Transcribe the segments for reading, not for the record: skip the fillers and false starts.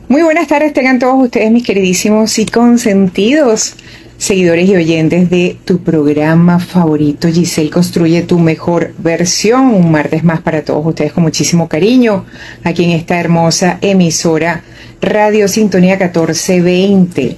Muy buenas tardes, tengan todos ustedes, mis queridísimos y consentidos seguidores y oyentes de tu programa favorito, Giselle Construye tu mejor versión. Un martes más para todos ustedes con muchísimo cariño, aquí en esta hermosa emisora Radio Sintonía 1420.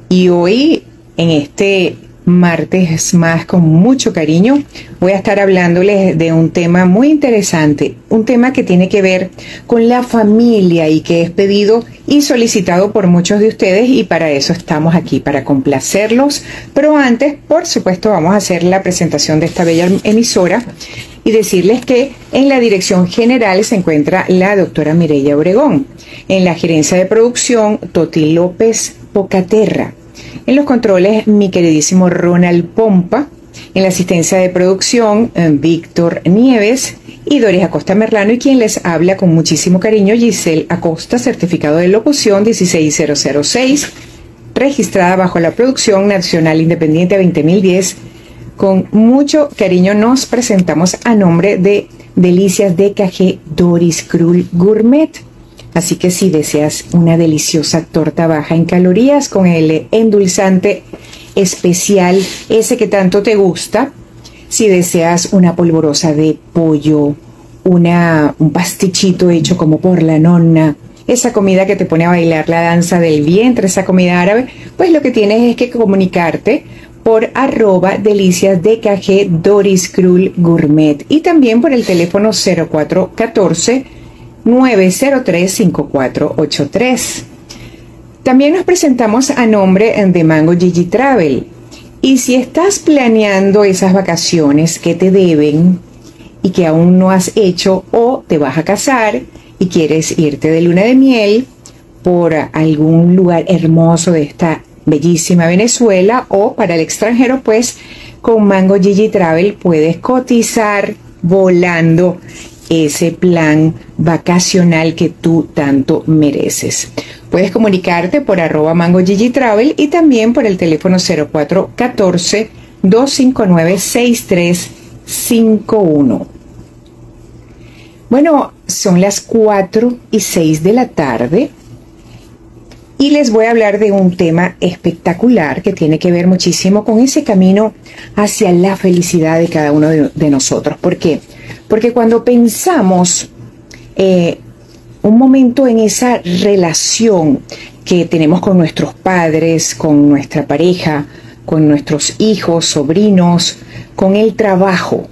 Y hoy, en este martes más con mucho cariño, voy a estar hablándoles de un tema muy interesante, un tema que tiene que ver con la familia y que es pedido y solicitado por muchos de ustedes, y para eso estamos aquí, para complacerlos. Pero antes, por supuesto, vamos a hacer la presentación de esta bella emisora y decirles que en la dirección general se encuentra la doctora Mireya Obregón, en la gerencia de producción Toti López Pocaterra, en los controles mi queridísimo Ronald Pompa, en la asistencia de producción Víctor Nieves y Doris Acosta Merlano, y quien les habla con muchísimo cariño, Giselle Acosta, certificado de locución 16006, registrada bajo la Producción Nacional Independiente 20010. Con mucho cariño nos presentamos a nombre de Delicias DKG Doris Krull Gourmet. Así que si deseas una deliciosa torta baja en calorías con el endulzante especial, ese que tanto te gusta, si deseas una polvorosa de pollo, un pastichito hecho como por la nonna, esa comida que te pone a bailar la danza del vientre, esa comida árabe, pues lo que tienes es que comunicarte por @deliciasdkg Doris Krull Gourmet, y también por el teléfono 0414-903-5483. También nos presentamos a nombre de Mango Gigi Travel. Y si estás planeando esas vacaciones que te deben y que aún no has hecho, o te vas a casar y quieres irte de luna de miel por algún lugar hermoso de esta bellísima Venezuela o para el extranjero, pues con Mango Gigi Travel puedes cotizar volando ese plan vacacional que tú tanto mereces. Puedes comunicarte por @Mango Gigi Travel y también por el teléfono 0414-259-6351. Bueno, son las 4:06 de la tarde y les voy a hablar de un tema espectacular que tiene que ver muchísimo con ese camino hacia la felicidad de cada uno de nosotros. ¿Por qué? Porque cuando pensamos un momento en esa relación que tenemos con nuestros padres, con nuestra pareja, con nuestros hijos, sobrinos, con el trabajo,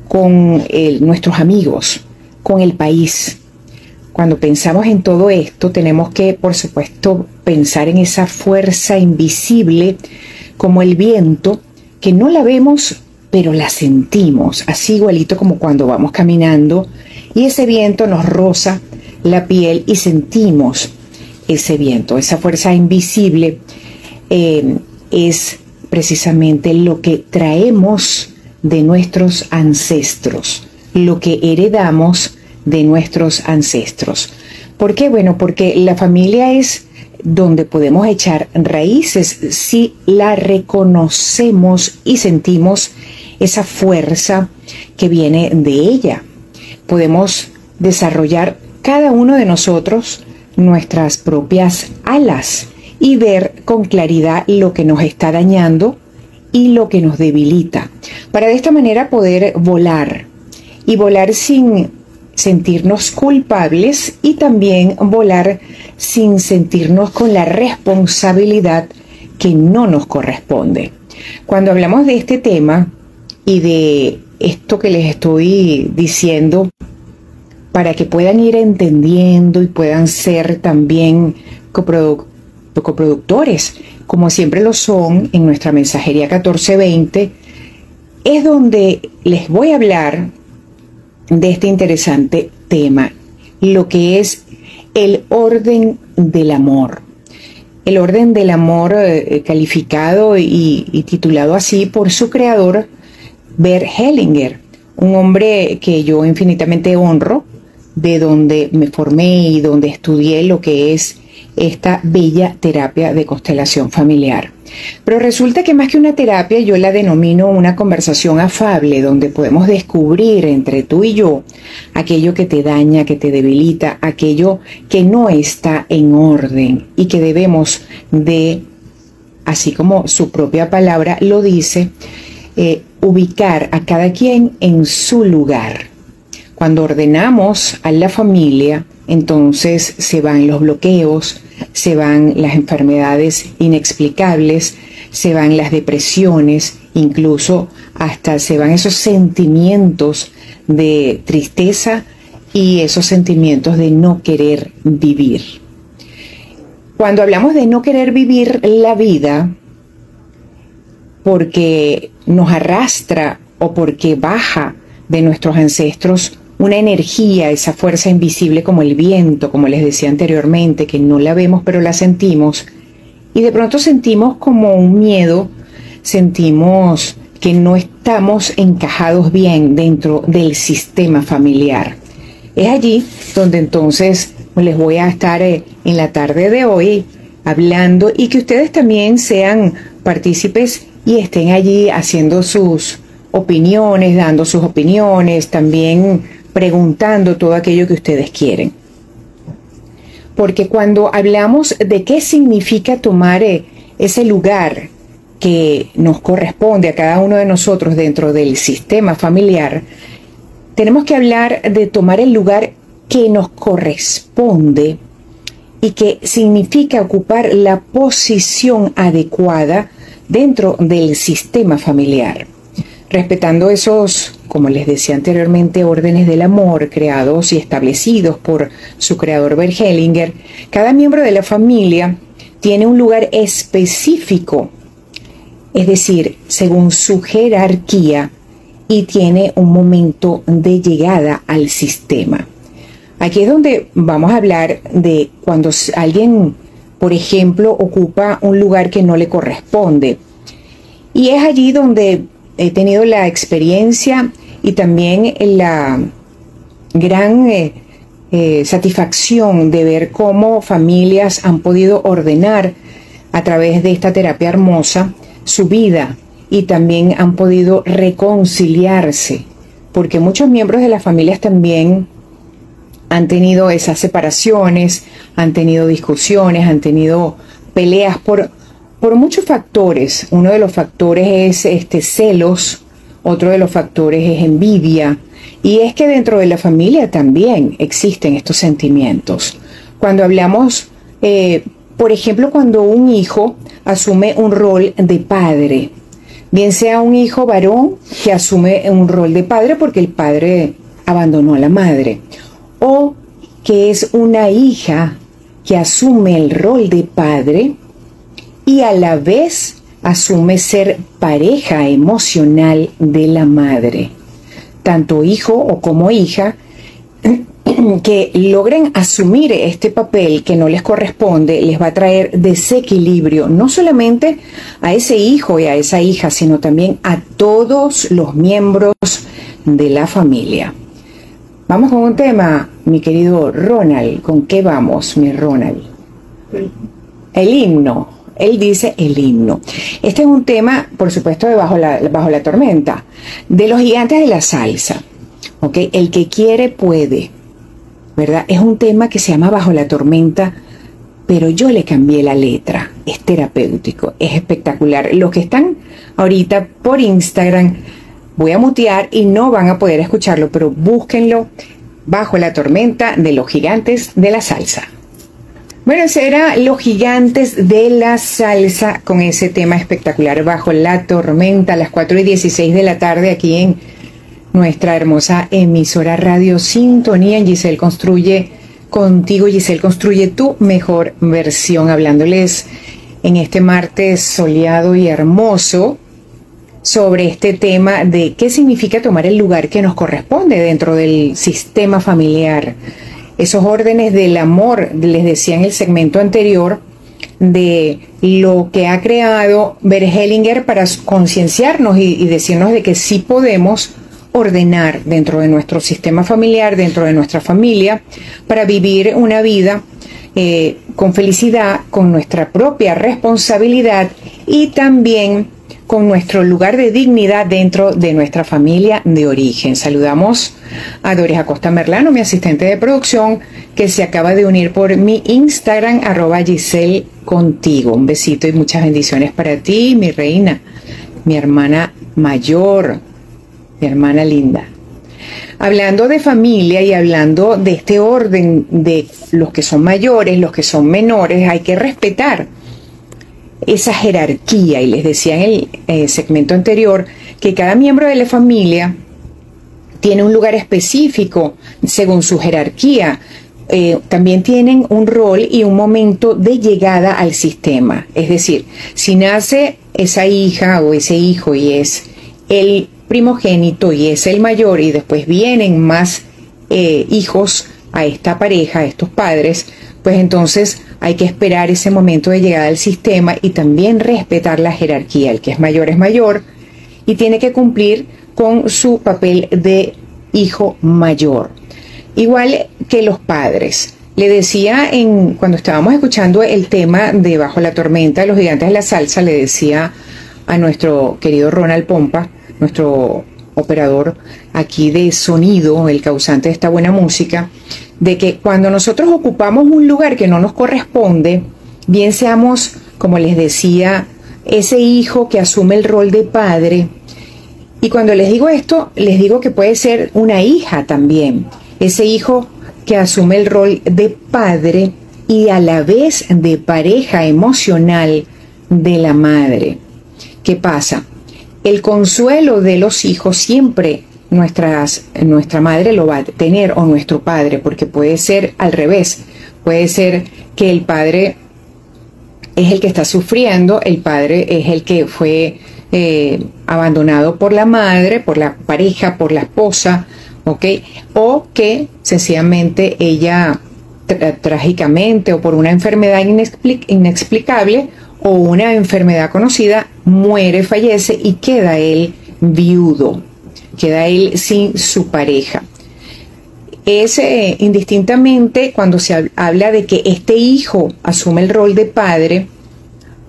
con nuestros amigos, con el país. Cuando pensamos en todo esto, tenemos que, por supuesto, pensar en esa fuerza invisible como el viento, que no la vemos, pero la sentimos, así igualito como cuando vamos caminando y ese viento nos roza la piel y sentimos ese viento. Esa fuerza invisible es precisamente lo que traemos de nuestros ancestros, lo que heredamos de nuestros ancestros. ¿Por qué? Bueno, porque la familia es donde podemos echar raíces si la reconocemos y sentimos esa fuerza que viene de ella. Podemos desarrollar cada uno de nosotros nuestras propias alas y ver con claridad lo que nos está dañando y lo que nos debilita, para de esta manera poder volar, y volar sin sentirnos culpables, y también volar sin sentirnos con la responsabilidad que no nos corresponde. Cuando hablamos de este tema y de esto que les estoy diciendo, para que puedan ir entendiendo y puedan ser también coproductores, como siempre lo son en nuestra mensajería 1420, es donde les voy a hablar de este interesante tema, lo que es el orden del amor. El orden del amor, calificado y titulado así por su creador, Bert Hellinger, un hombre que yo infinitamente honro, de donde me formé y donde estudié lo que es esta bella terapia de constelación familiar. Pero resulta que más que una terapia, yo la denomino una conversación afable, donde podemos descubrir entre tú y yo aquello que te daña, que te debilita, aquello que no está en orden y que debemos de, así como su propia palabra lo dice, ubicar a cada quien en su lugar. Cuando ordenamos a la familia, entonces se van los bloqueos, se van las enfermedades inexplicables, se van las depresiones, incluso hasta se van esos sentimientos de tristeza y esos sentimientos de no querer vivir. Cuando hablamos de no querer vivir la vida, porque nos arrastra o porque baja de nuestros ancestros una energía, esa fuerza invisible como el viento, como les decía anteriormente, que no la vemos pero la sentimos, y de pronto sentimos como un miedo, sentimos que no estamos encajados bien dentro del sistema familiar. Es allí donde entonces les voy a estar en la tarde de hoy hablando, y que ustedes también sean partícipes y estén allí haciendo sus opiniones, dando sus opiniones, también preguntando todo aquello que ustedes quieren. Porque cuando hablamos de qué significa tomar ese lugar que nos corresponde a cada uno de nosotros dentro del sistema familiar, tenemos que hablar de tomar el lugar que nos corresponde y que significa ocupar la posición adecuada dentro del sistema familiar, respetando esos, como les decía anteriormente, órdenes del amor creados y establecidos por su creador Bert Hellinger. Cada miembro de la familia tiene un lugar específico, es decir, según su jerarquía, y tiene un momento de llegada al sistema. Aquí es donde vamos a hablar de cuando alguien, por ejemplo, ocupa un lugar que no le corresponde. Y es allí donde he tenido la experiencia y también la gran satisfacción de ver cómo familias han podido ordenar a través de esta terapia hermosa su vida, y también han podido reconciliarse, porque muchos miembros de las familias también han tenido esas separaciones, han tenido discusiones, han tenido peleas por muchos factores. Uno de los factores es celos, otro de los factores es envidia, y es que dentro de la familia también existen estos sentimientos. Cuando hablamos, por ejemplo, cuando un hijo asume un rol de padre, bien sea un hijo varón que asume un rol de padre porque el padre abandonó a la madre, o que es una hija que asume el rol de padre y a la vez asume ser pareja emocional de la madre. Tanto hijo o como hija que logren asumir este papel que no les corresponde, les va a traer desequilibrio, no solamente a ese hijo y a esa hija, sino también a todos los miembros de la familia. Vamos con un tema, mi querido Ronald. ¿Con qué vamos, mi Ronald? El himno. Él dice el himno. Este es un tema, por supuesto, de Bajo la Tormenta, de los gigantes de la salsa. ¿Okay? El que quiere puede, ¿verdad? Es un tema que se llama Bajo la Tormenta, pero yo le cambié la letra. Es terapéutico, es espectacular. Los que están ahorita por Instagram, voy a mutear y no van a poder escucharlo, pero búsquenlo, Bajo la Tormenta de los gigantes de la salsa. Bueno, ese era Los Gigantes de la Salsa con ese tema espectacular, Bajo la Tormenta, a las 4:16 de la tarde aquí en nuestra hermosa emisora Radio Sintonía. En Giselle Construye Contigo, Giselle Construye tu mejor versión, hablándoles en este martes soleado y hermoso sobre este tema de qué significa tomar el lugar que nos corresponde dentro del sistema familiar. Esos órdenes del amor, les decía en el segmento anterior, de lo que ha creado Bert Hellinger para concienciarnos y decirnos de que sí podemos ordenar dentro de nuestro sistema familiar, dentro de nuestra familia, para vivir una vida con felicidad, con nuestra propia responsabilidad y también con nuestro lugar de dignidad dentro de nuestra familia de origen. Saludamos a Doris Acosta Merlano, mi asistente de producción, que se acaba de unir por mi Instagram, @Giselle Contigo. Un besito y muchas bendiciones para ti, mi reina, mi hermana mayor, mi hermana linda. Hablando de familia y hablando de este orden de los que son mayores, los que son menores, hay que respetar esa jerarquía. Y les decía en el segmento anterior que cada miembro de la familia tiene un lugar específico según su jerarquía. También tienen un rol y un momento de llegada al sistema. Es decir, si nace esa hija o ese hijo y es el primogénito y es el mayor y después vienen más hijos a esta pareja, a estos padres, pues entonces hay que esperar ese momento de llegada al sistema y también respetar la jerarquía. El que es mayor y tiene que cumplir con su papel de hijo mayor. Igual que los padres. Le decía cuando estábamos escuchando el tema de Bajo la Tormenta de los Gigantes de la Salsa, le decía a nuestro querido Ronald Pompa, nuestro operador aquí de sonido, el causante de esta buena música, de que cuando nosotros ocupamos un lugar que no nos corresponde, bien seamos, como les decía, ese hijo que asume el rol de padre, y cuando les digo esto, les digo que puede ser una hija también, ese hijo que asume el rol de padre y a la vez de pareja emocional de la madre. ¿Qué pasa? El consuelo de los hijos siempre nuestra madre lo va a tener, o nuestro padre, porque puede ser al revés. Puede ser que el padre es el que está sufriendo, el padre es el que fue abandonado por la madre, por la pareja, por la esposa, ¿ok? O que sencillamente ella trágicamente o por una enfermedad inexplicable o una enfermedad conocida muere, fallece y queda él viudo, queda él sin su pareja. Es indistintamente cuando se habla de que este hijo asume el rol de padre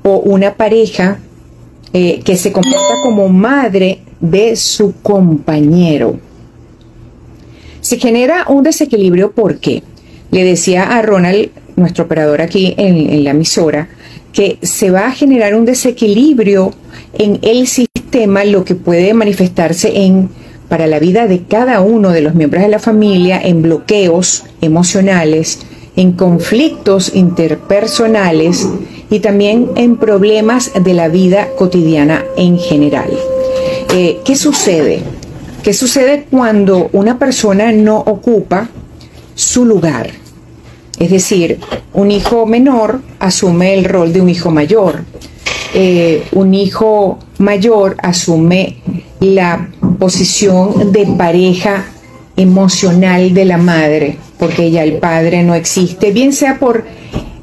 o una pareja que se comporta como madre de su compañero. Se genera un desequilibrio porque le decía a Ronald, nuestro operador aquí en la emisora, que se va a generar un desequilibrio en el sistema, lo que puede manifestarse para la vida de cada uno de los miembros de la familia, en bloqueos emocionales, en conflictos interpersonales y también en problemas de la vida cotidiana en general. ¿Qué sucede? ¿Qué sucede cuando una persona no ocupa su lugar? Es decir, un hijo menor asume el rol de un hijo mayor. Un hijo mayor asume la posición de pareja emocional de la madre, porque ya el padre no existe, bien sea por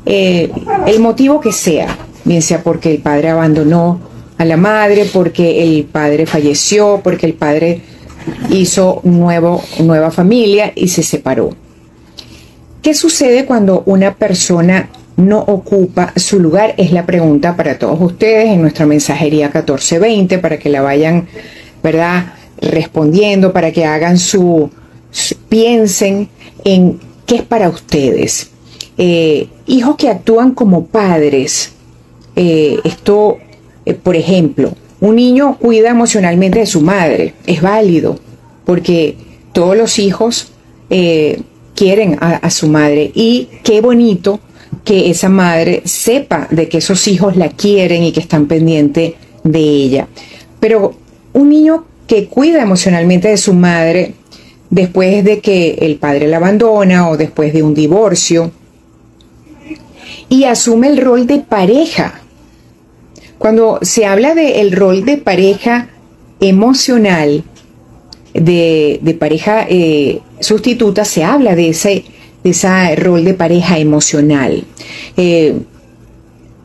el motivo que sea, bien sea porque el padre abandonó a la madre, porque el padre falleció, porque el padre hizo nueva familia y se separó. ¿Qué sucede cuando una persona no ocupa su lugar? Es la pregunta para todos ustedes en nuestra mensajería 1420, para que la vayan, ¿verdad?, respondiendo, para que hagan piensen en qué es para ustedes. Hijos que actúan como padres. Por ejemplo, un niño cuida emocionalmente de su madre. Es válido, porque todos los hijos quieren a su madre, y qué bonito que esa madre sepa de que esos hijos la quieren y que están pendientes de ella. Pero un niño que cuida emocionalmente de su madre después de que el padre la abandona o después de un divorcio y asume el rol de pareja. Cuando se habla del rol de pareja emocional, de pareja sustituta, se habla de ese rol de pareja emocional.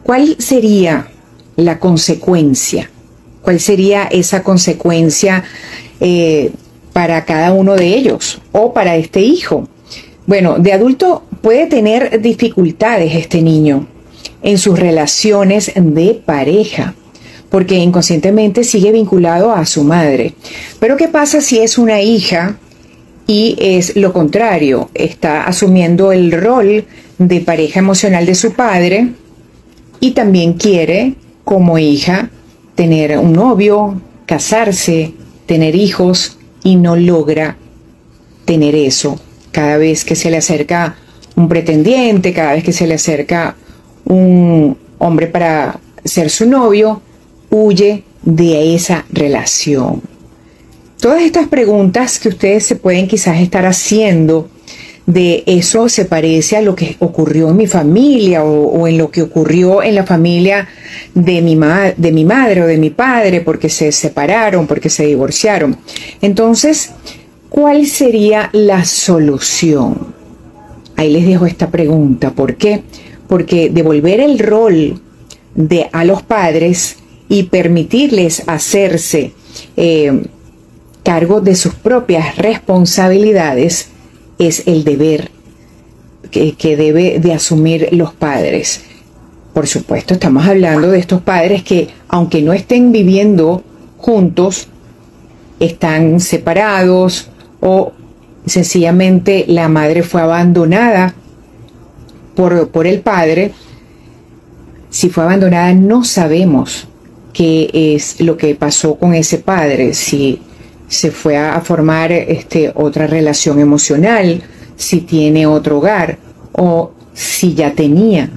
¿Cuál sería la consecuencia? ¿Cuál sería esa consecuencia para cada uno de ellos o para este hijo? Bueno, de adulto puede tener dificultades este niño en sus relaciones de pareja, porque inconscientemente sigue vinculado a su madre. Pero ¿qué pasa si es una hija y es lo contrario? Está asumiendo el rol de pareja emocional de su padre y también quiere, como hija, tener un novio, casarse, tener hijos, y no logra tener eso. Cada vez que se le acerca un pretendiente, cada vez que se le acerca un hombre para ser su novio, huye de esa relación. Todas estas preguntas que ustedes se pueden quizás estar haciendo, de eso se parece a lo que ocurrió en mi familia o en lo que ocurrió en la familia de mi madre o de mi padre, porque se separaron, porque se divorciaron. Entonces, ¿cuál sería la solución? Ahí les dejo esta pregunta. ¿Por qué? Porque devolver el rol a los padres y permitirles hacerse cargo de sus propias responsabilidades es el deber que debe de asumir los padres. Por supuesto, estamos hablando de estos padres que, aunque no estén viviendo juntos, están separados o sencillamente la madre fue abandonada por el padre. Si fue abandonada, no sabemos qué es lo que pasó con ese padre, si se fue a formar otra relación emocional, si tiene otro hogar o si ya tenía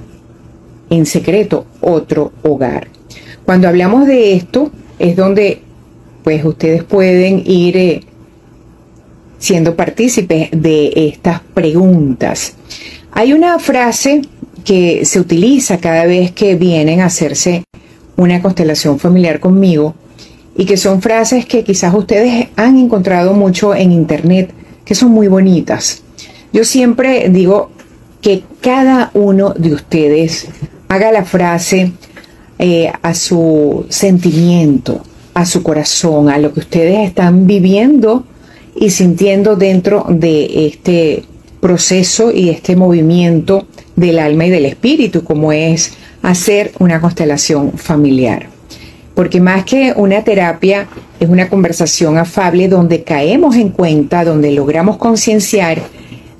en secreto otro hogar. Cuando hablamos de esto es donde pues ustedes pueden ir siendo partícipes de estas preguntas. Hay una frase que se utiliza cada vez que vienen a hacerse una constelación familiar conmigo, y que son frases que quizás ustedes han encontrado mucho en internet, que son muy bonitas. Yo siempre digo que cada uno de ustedes haga la frase a su sentimiento, a su corazón, a lo que ustedes están viviendo y sintiendo dentro de este proceso y este movimiento del alma y del espíritu, como es hacer una constelación familiar. Porque más que una terapia, es una conversación afable donde caemos en cuenta, donde logramos concienciar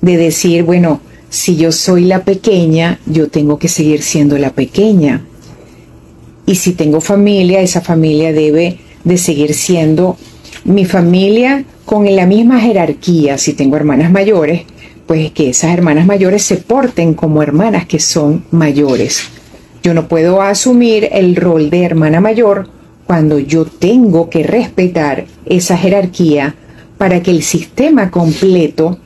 de decir, bueno, si yo soy la pequeña, yo tengo que seguir siendo la pequeña. Y si tengo familia, esa familia debe de seguir siendo mi familia con la misma jerarquía. Si tengo hermanas mayores, pues que esas hermanas mayores se porten como hermanas que son mayores. Yo no puedo asumir el rol de hermana mayor cuando yo tengo que respetar esa jerarquía para que el sistema completo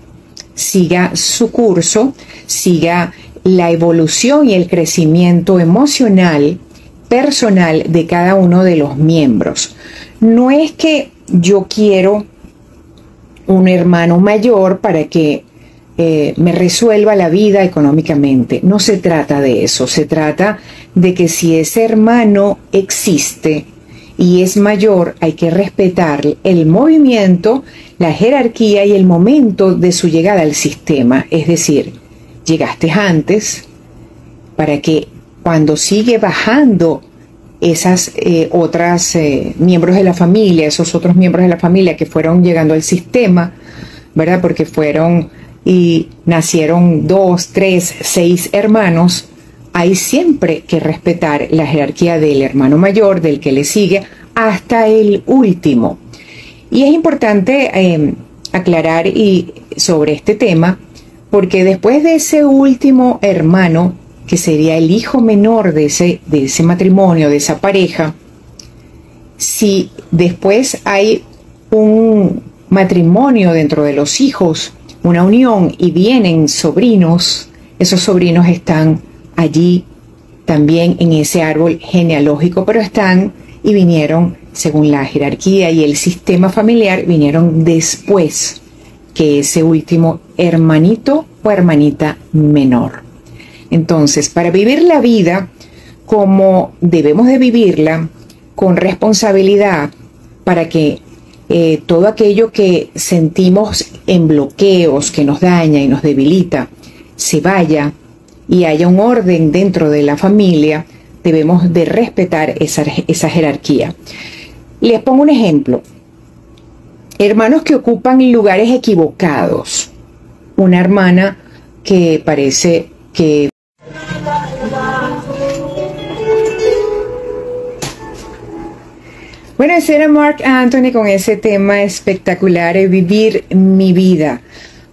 siga su curso, siga la evolución y el crecimiento emocional, personal de cada uno de los miembros. No es que yo quiero un hermano mayor para que me resuelva la vida económicamente. No se trata de eso, se trata de que si ese hermano existe y es mayor, hay que respetar el movimiento, la jerarquía y el momento de su llegada al sistema. Es decir, llegaste antes para que cuando sigue bajando esas otras miembros de la familia, esos otros miembros de la familia que fueron llegando al sistema, ¿verdad? Porque fueron y nacieron 2, 3, 6 hermanos, hay siempre que respetar la jerarquía del hermano mayor, del que le sigue, hasta el último. Y es importante aclarar sobre este tema, porque después de ese último hermano, que sería el hijo menor de ese matrimonio, de esa pareja, si después hay un matrimonio dentro de los hijos, una unión, y vienen sobrinos, esos sobrinos están allí también en ese árbol genealógico, pero están y vinieron según la jerarquía y el sistema familiar, vinieron después que ese último hermanito o hermanita menor. Entonces, para vivir la vida como debemos de vivirla, con responsabilidad, para que todo aquello que sentimos en bloqueos, que nos daña y nos debilita, se vaya y haya un orden dentro de la familia, debemos de respetar esa jerarquía. Les pongo un ejemplo. Hermanos que ocupan lugares equivocados. Una hermana que parece que... Bueno, ese era Marc Anthony con ese tema espectacular, Vivir mi vida.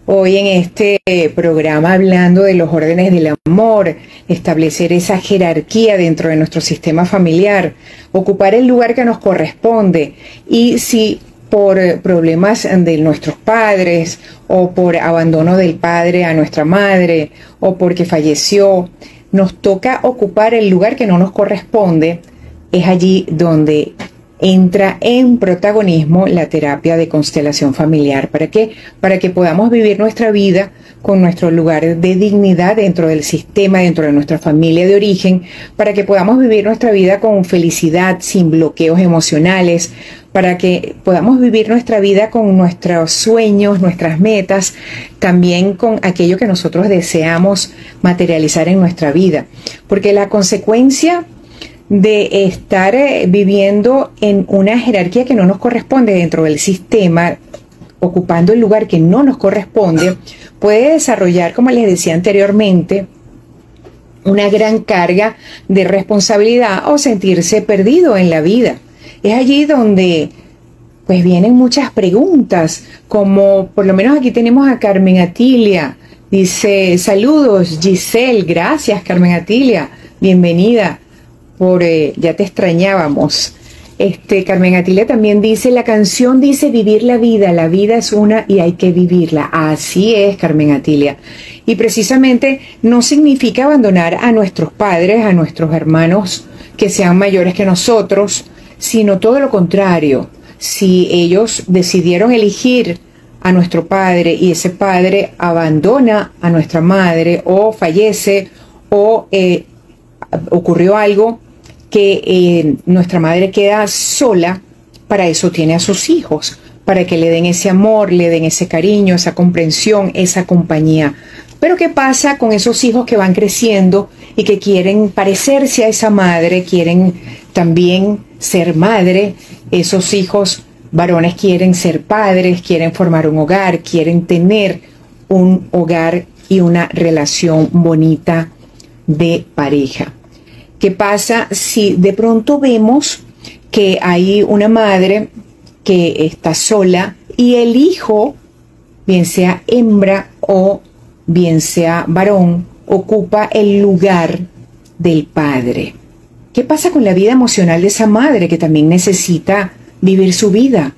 Hoy en este programa hablando de los órdenes del amor, establecer esa jerarquía dentro de nuestro sistema familiar, ocupar el lugar que nos corresponde. Y si por problemas de nuestros padres o por abandono del padre a nuestra madre o porque falleció, nos toca ocupar el lugar que no nos corresponde, es allí donde entra en protagonismo la terapia de constelación familiar. ¿Para qué? Para que podamos vivir nuestra vida con nuestro lugar de dignidad dentro del sistema, dentro de nuestra familia de origen, para que podamos vivir nuestra vida con felicidad, sin bloqueos emocionales, para que podamos vivir nuestra vida con nuestros sueños, nuestras metas, también con aquello que nosotros deseamos materializar en nuestra vida. Porque la consecuencia de estar viviendo en una jerarquía que no nos corresponde dentro del sistema, ocupando el lugar que no nos corresponde, puede desarrollar, como les decía anteriormente, una gran carga de responsabilidad o sentirse perdido en la vida. Es allí donde pues vienen muchas preguntas, como por lo menos aquí tenemos a Carmen Atilia. Dice: saludos Giselle, gracias Carmen Atilia, bienvenida. Ya te extrañábamos. Carmen Atilia también dice: la canción dice vivir la vida es una y hay que vivirla. Así es, Carmen Atilia. Y precisamente no significa abandonar a nuestros padres, a nuestros hermanos que sean mayores que nosotros, sino todo lo contrario. Si ellos decidieron elegir a nuestro padre y ese padre abandona a nuestra madre o fallece o ocurrió algo que nuestra madre queda sola, para eso tiene a sus hijos, para que le den ese amor, le den ese cariño, esa comprensión, esa compañía. Pero ¿qué pasa con esos hijos que van creciendo y que quieren parecerse a esa madre, quieren también ser madre? Esos hijos varones quieren ser padres, quieren formar un hogar, quieren tener un hogar y una relación bonita de pareja. ¿Qué pasa si de pronto vemos que hay una madre que está sola y el hijo, bien sea hembra o bien sea varón, ocupa el lugar del padre? ¿Qué pasa con la vida emocional de esa madre que también necesita vivir su vida,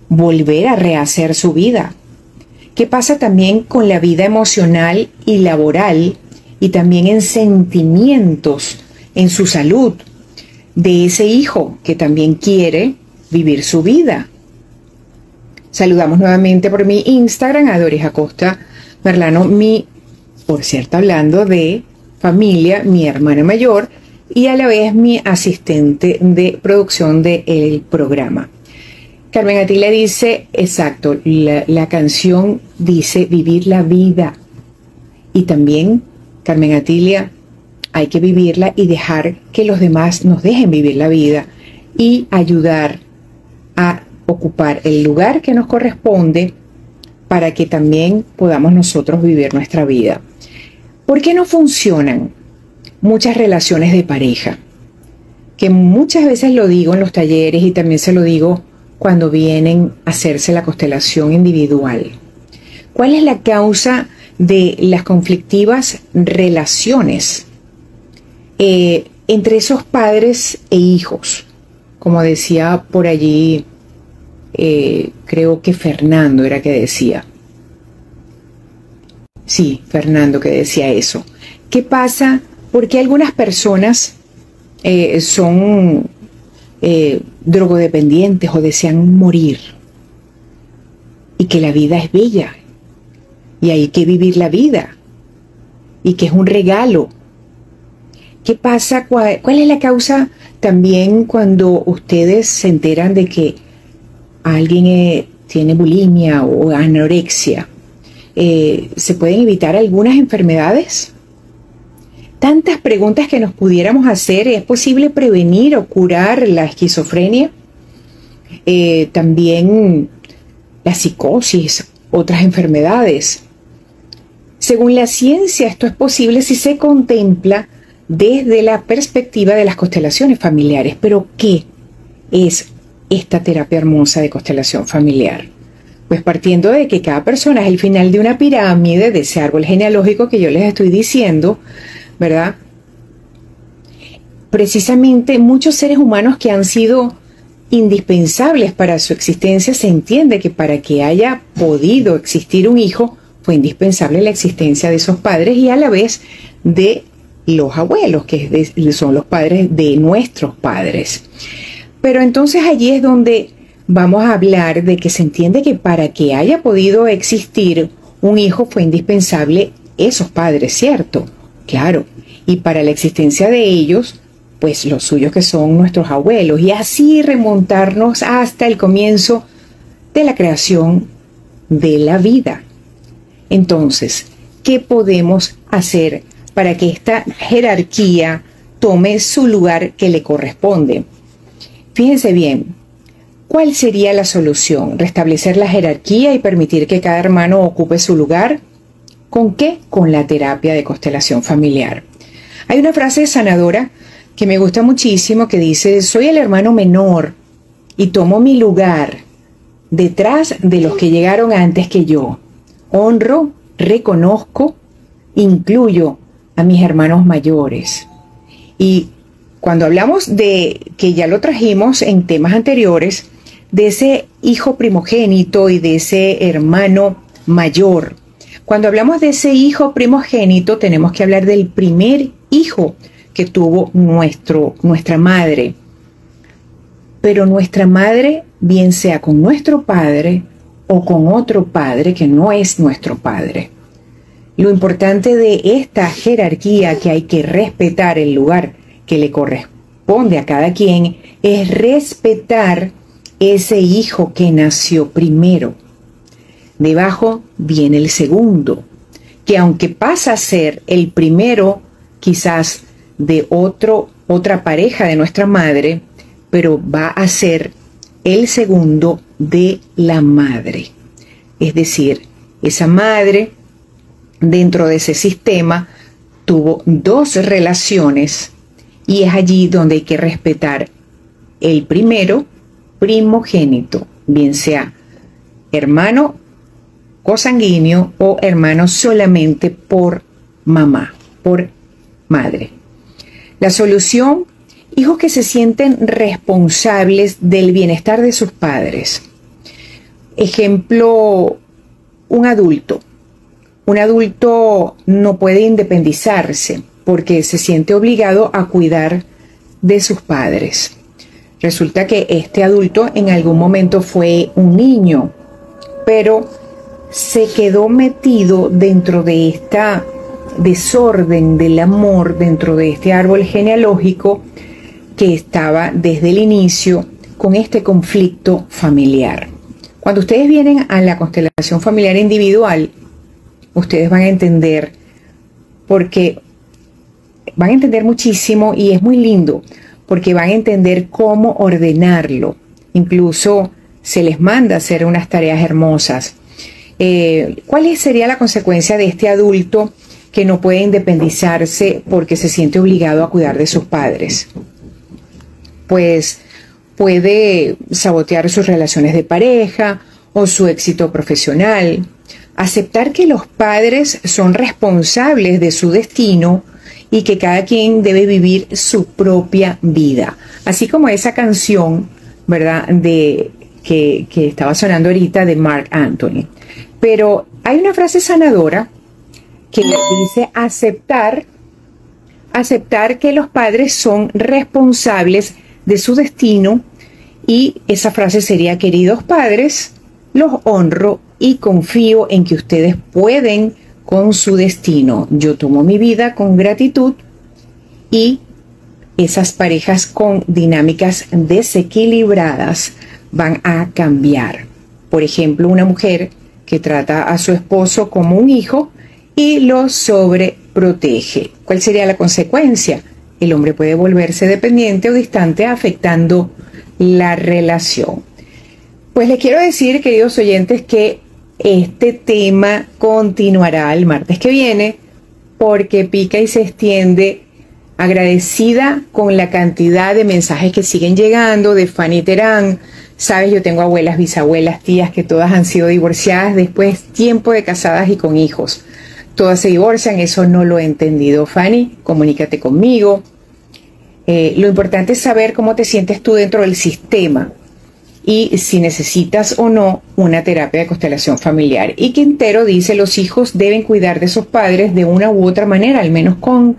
volver a rehacer su vida? ¿Qué pasa también con la vida emocional y laboral y también en sentimientos, en su salud, de ese hijo que también quiere vivir su vida? Saludamos nuevamente por mi Instagram a Doris Acosta Merlano, por cierto, hablando de familia, mi hermana mayor y a la vez mi asistente de producción del programa. Carmen Atilia dice, exacto, la canción dice vivir la vida. Y también, Carmen Atilia, hay que vivirla y dejar que los demás nos dejen vivir la vida y ayudar a ocupar el lugar que nos corresponde para que también podamos nosotros vivir nuestra vida. ¿Por qué no funcionan muchas relaciones de pareja? Que muchas veces lo digo en los talleres y también se lo digo cuando vienen a hacerse la constelación individual. ¿Cuál es la causa de las conflictivas relaciones entre esos padres e hijos? Como decía por allí, creo que Fernando era que decía. Sí, Fernando que decía eso. ¿Qué pasa? Porque algunas personas son drogodependientes o desean morir. Y que la vida es bella. Y hay que vivir la vida. Y que es un regalo. ¿Qué pasa? ¿Cuál es la causa también cuando ustedes se enteran de que alguien tiene bulimia o anorexia, ¿se pueden evitar algunas enfermedades? Tantas preguntas que nos pudiéramos hacer. ¿Es posible prevenir o curar la esquizofrenia? También la psicosis, otras enfermedades. Según la ciencia, esto es posible si se contempla desde la perspectiva de las constelaciones familiares. Pero, ¿qué es esta terapia hermosa de constelación familiar? Pues partiendo de que cada persona es el final de una pirámide, de ese árbol genealógico que yo les estoy diciendo, ¿verdad? Precisamente muchos seres humanos que han sido indispensables para su existencia, se entiende que para que haya podido existir un hijo, fue indispensable la existencia de esos padres y a la vez de los abuelos, que son los padres de nuestros padres. Pero entonces allí es donde vamos a hablar de que se entiende que para que haya podido existir un hijo fue indispensable esos padres, ¿cierto? Claro, y para la existencia de ellos, pues los suyos que son nuestros abuelos, y así remontarnos hasta el comienzo de la creación de la vida. Entonces, ¿qué podemos hacer para que esta jerarquía tome su lugar que le corresponde? Fíjense bien, ¿cuál sería la solución? ¿Restablecer la jerarquía y permitir que cada hermano ocupe su lugar? ¿Con qué? Con la terapia de constelación familiar. Hay una frase sanadora que me gusta muchísimo que dice: soy el hermano menor y tomo mi lugar detrás de los que llegaron antes que yo. Honro, reconozco, incluyo a mis hermanos mayores. Y cuando hablamos de, que ya lo trajimos en temas anteriores, de ese hijo primogénito y de ese hermano mayor, cuando hablamos de ese hijo primogénito tenemos que hablar del primer hijo que tuvo nuestra madre. Pero nuestra madre, bien sea con nuestro padre o con otro padre que no es nuestro padre. Lo importante de esta jerarquía, que hay que respetar el lugar que le corresponde a cada quien, es respetar ese hijo que nació primero. Debajo viene el segundo, que aunque pasa a ser el primero quizás de otra pareja de nuestra madre, pero va a ser el segundo de la madre. Es decir, esa madre dentro de ese sistema tuvo dos relaciones y es allí donde hay que respetar el primero primogénito, bien sea hermano cosanguíneo o hermano solamente por mamá, por madre. La solución: hijos que se sienten responsables del bienestar de sus padres. Ejemplo, un adulto. Un adulto no puede independizarse porque se siente obligado a cuidar de sus padres. Resulta que este adulto en algún momento fue un niño, pero se quedó metido dentro de esta desorden del amor, dentro de este árbol genealógico que estaba desde el inicio con este conflicto familiar. Cuando ustedes vienen a la constelación familiar individual, ustedes van a entender, porque van a entender muchísimo y es muy lindo, porque van a entender cómo ordenarlo. Incluso se les manda a hacer unas tareas hermosas. ¿Cuál sería la consecuencia de este adulto que no puede independizarse porque se siente obligado a cuidar de sus padres? Pues puede sabotear sus relaciones de pareja o su éxito profesional. Aceptar que los padres son responsables de su destino y que cada quien debe vivir su propia vida. Así como esa canción, ¿verdad?, que estaba sonando ahorita de Marc Anthony. Pero hay una frase sanadora que dice aceptar que los padres son responsables de su destino, y esa frase sería: queridos padres, los honro y confío en que ustedes pueden con su destino. Yo tomo mi vida con gratitud. Y esas parejas con dinámicas desequilibradas van a cambiar. Por ejemplo, una mujer que trata a su esposo como un hijo y lo sobreprotege. ¿Cuál sería la consecuencia? El hombre puede volverse dependiente o distante, afectando la relación. Pues les quiero decir, queridos oyentes, que este tema continuará el martes que viene porque pica y se extiende. Agradecida con la cantidad de mensajes que siguen llegando de Fanny Terán. Sabes, yo tengo abuelas, bisabuelas, tías que todas han sido divorciadas después tiempo de casadas y con hijos. Todas se divorcian, eso no lo he entendido. Fanny, comunícate conmigo. Lo importante es saber cómo te sientes tú dentro del sistema y si necesitas o no una terapia de constelación familiar. Y Quintero dice, los hijos deben cuidar de sus padres de una u otra manera, al menos con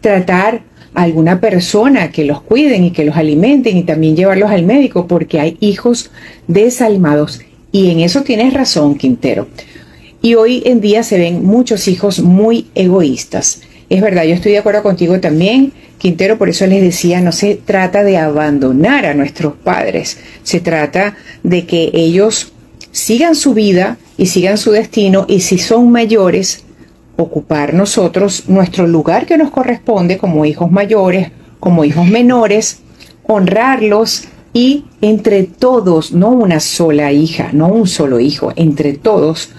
tratar a alguna persona que los cuiden y que los alimenten y también llevarlos al médico, porque hay hijos desalmados. Y en eso tienes razón, Quintero. Y hoy en día se ven muchos hijos muy egoístas. Es verdad, yo estoy de acuerdo contigo también, Quintero, por eso les decía, no se trata de abandonar a nuestros padres, se trata de que ellos sigan su vida y sigan su destino, y si son mayores, ocupar nosotros nuestro lugar que nos corresponde como hijos mayores, como hijos menores, honrarlos y entre todos, no una sola hija, no un solo hijo, entre todos,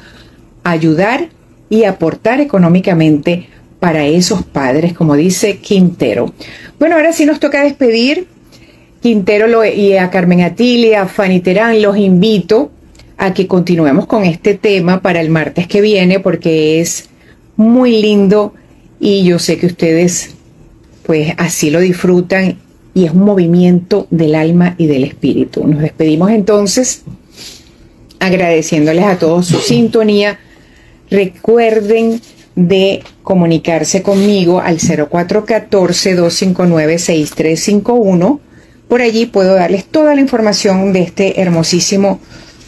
ayudar y aportar económicamente para esos padres, como dice Quintero. Bueno, ahora sí nos toca despedir. Quintero y a Carmen Atilia, a Fanny Terán, los invito a que continuemos con este tema para el martes que viene, porque es muy lindo y yo sé que ustedes pues así lo disfrutan y es un movimiento del alma y del espíritu. Nos despedimos entonces agradeciéndoles a todos su sintonía. Recuerden de comunicarse conmigo al 0414-259-6351. Por allí puedo darles toda la información de este hermosísimo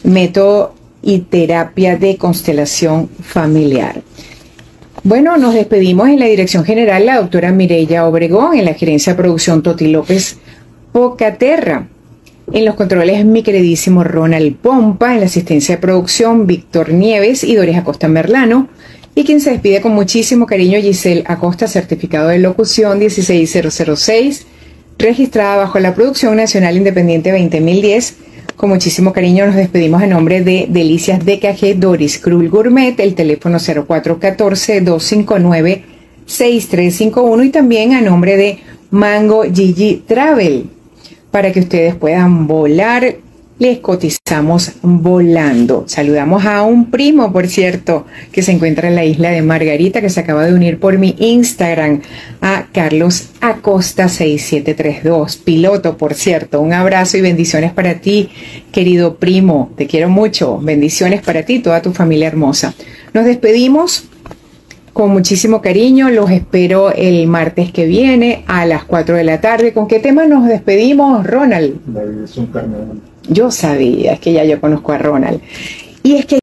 método y terapia de constelación familiar. Bueno, nos despedimos en la dirección general, la doctora Mireya Obregón, en la gerencia de producción Toti López Pocaterra. En los controles, mi queridísimo Ronald Pompa, en la asistencia de producción, Víctor Nieves y Doris Acosta Merlano. Y quien se despide con muchísimo cariño, Giselle Acosta, certificado de locución 16006, registrada bajo la Producción Nacional Independiente 20010. Con muchísimo cariño nos despedimos a nombre de Delicias DKG Doris Krul Gourmet, el teléfono 0414-259-6351, y también a nombre de Mango Gigi Travel. Para que ustedes puedan volar, les cotizamos volando. Saludamos a un primo, por cierto, que se encuentra en la isla de Margarita, que se acaba de unir por mi Instagram, a Carlos Acosta 6732, piloto, por cierto. Un abrazo y bendiciones para ti, querido primo. Te quiero mucho. Bendiciones para ti y toda tu familia hermosa. Nos despedimos con muchísimo cariño. Los espero el martes que viene a las 4 de la tarde. ¿Con qué tema nos despedimos, Ronald? La vida es un carnaval. Yo sabía, es que ya yo conozco a Ronald. Y es que